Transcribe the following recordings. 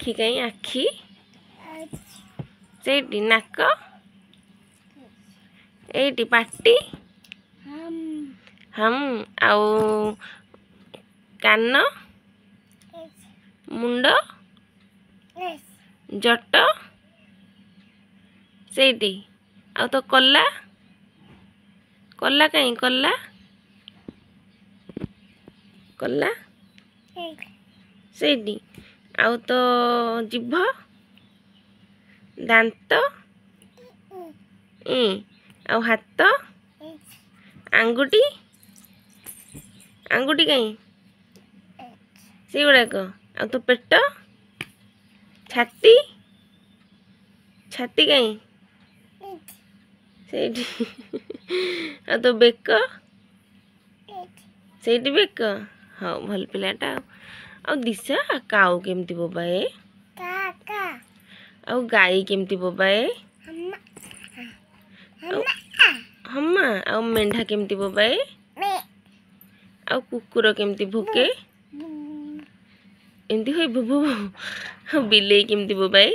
आखि कहीं आखि से नाक एटी पाटी हम आउ कान मुंड जट सेठी आउ तो कला कला कहीं कला कला सेठी आउ तो जिभ दांत आउ हाथ आंगुठी आंगुठी कहीं से गुड़ाक आ तो पेट छाती छाती कहीं सेठी आ तो बेक सेठी बेक हाँ भल पिलाटा आ दिशा काऊ केमती बोबाए आ गाई केमती बोबाए हम्मा आ मेंढा केमती बोबाए आ कुकुर केमती भोके एमती होई भुभु बिलेई केमती बोबाए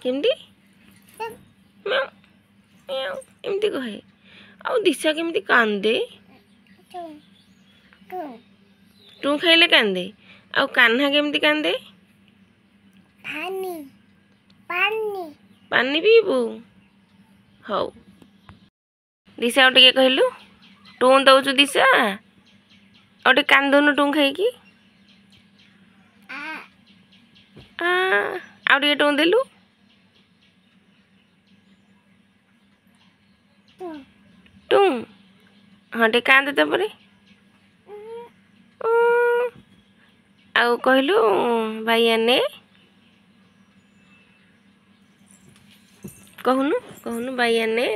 केमती म्याऊ म्याऊ एमती कहे आ दिशा केमती कांदे तू खाइले कांदे आ कान्हा केमती कांदे पानी पीबू हौ दिशा और टे कहलु टू दौचु दिशा और टे कांदुनु टू खाई आउ टे टू देलु टू हाँ टे कांदे तपरे आउ कहलु भाई आने कहूनु कहूनु भाई आने